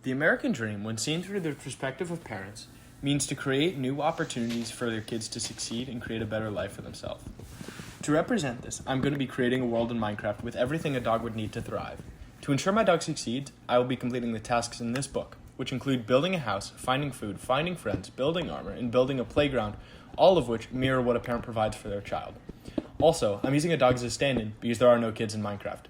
The American dream, when seen through the perspective of parents, means to create new opportunities for their kids to succeed and create a better life for themselves. To represent this, I'm going to be creating a world in Minecraft with everything a dog would need to thrive. To ensure my dog succeeds, I will be completing the tasks in this book, which include building a house, finding food, finding friends, building armor, and building a playground, all of which mirror what a parent provides for their child. Also, I'm using a dog as a stand-in because there are no kids in Minecraft.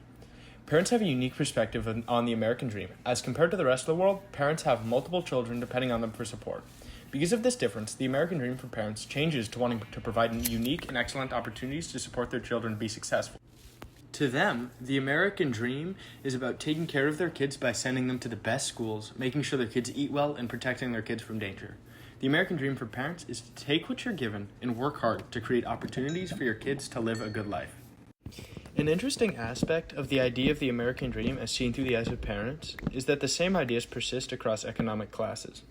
Parents have a unique perspective on the American dream. As compared to the rest of the world, parents have multiple children depending on them for support. Because of this difference, the American dream for parents changes to wanting to provide unique and excellent opportunities to support their children to be successful. To them, the American dream is about taking care of their kids by sending them to the best schools, making sure their kids eat well, and protecting their kids from danger. The American dream for parents is to take what you're given and work hard to create opportunities for your kids to live a good life. An interesting aspect of the idea of the American dream as seen through the eyes of parents is that the same ideas persist across economic classes.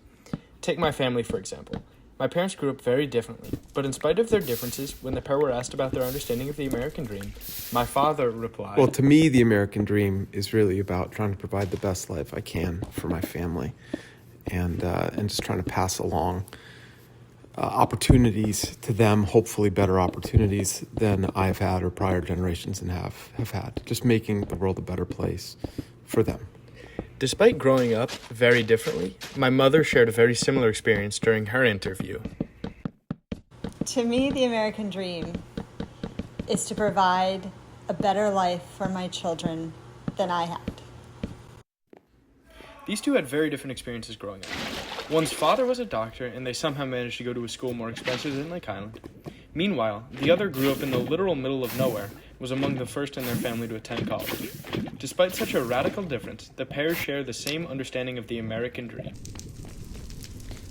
Take my family, for example. My parents grew up very differently, but in spite of their differences, when the pair were asked about their understanding of the American dream, my father replied, Well, to me, the American dream is really about trying to provide the best life I can for my family and just trying to pass along opportunities to them, hopefully better opportunities than I've had or prior generations have had. Just making the world a better place for them. Despite growing up very differently, my mother shared a very similar experience during her interview. To me, the American dream is to provide a better life for my children than I had. These two had very different experiences growing up. One's father was a doctor, and they somehow managed to go to a school more expensive than Lake Island. Meanwhile, the other grew up in the literal middle of nowhere, was among the first in their family to attend college. Despite such a radical difference, the pair share the same understanding of the American dream.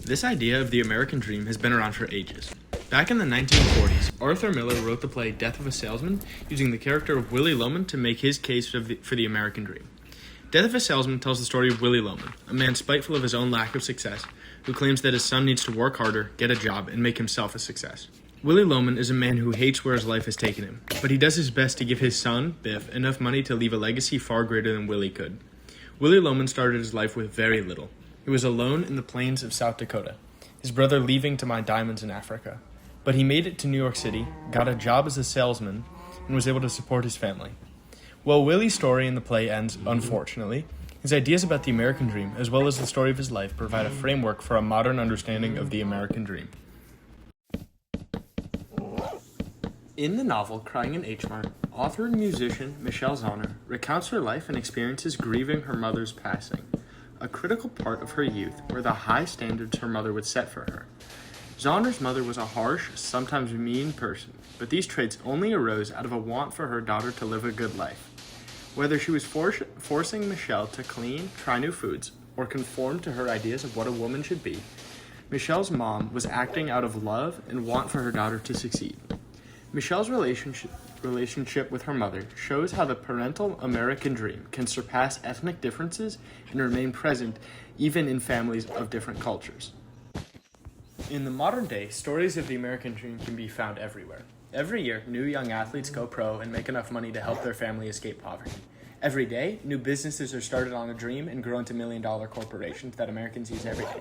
This idea of the American dream has been around for ages. Back in the 1940s, Arthur Miller wrote the play Death of a Salesman, using the character of Willy Loman to make his case for the American dream. Death of a Salesman tells the story of Willy Loman, a man spiteful of his own lack of success, who claims that his son needs to work harder, get a job, and make himself a success. Willy Loman is a man who hates where his life has taken him, but he does his best to give his son, Biff, enough money to leave a legacy far greater than Willy could. Willy Loman started his life with very little. He was alone in the plains of South Dakota, his brother leaving to mine diamonds in Africa. But he made it to New York City, got a job as a salesman, and was able to support his family. While Willy's story in the play ends, unfortunately, his ideas about the American dream, as well as the story of his life, provide a framework for a modern understanding of the American dream. In the novel Crying in H Mart, author and musician Michelle Zauner recounts her life and experiences grieving her mother's passing, a critical part of her youth were the high standards her mother would set for her. Zauner's mother was a harsh, sometimes mean person, but these traits only arose out of a want for her daughter to live a good life. Whether she was forcing Michelle to clean, try new foods, or conform to her ideas of what a woman should be, Michelle's mom was acting out of love and want for her daughter to succeed. Michelle's relationship with her mother shows how the parental American dream can surpass ethnic differences and remain present even in families of different cultures. In the modern day, stories of the American dream can be found everywhere. Every year, new young athletes go pro and make enough money to help their family escape poverty. Every day, new businesses are started on a dream and grow into million-dollar corporations that Americans use every day.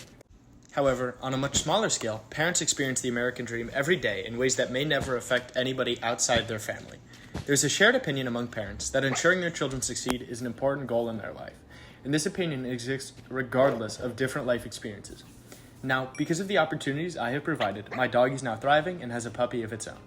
However, on a much smaller scale, parents experience the American dream every day in ways that may never affect anybody outside their family. There's a shared opinion among parents that ensuring their children succeed is an important goal in their life, and this opinion exists regardless of different life experiences. Now, because of the opportunities I have provided, my dog is now thriving and has a puppy of its own.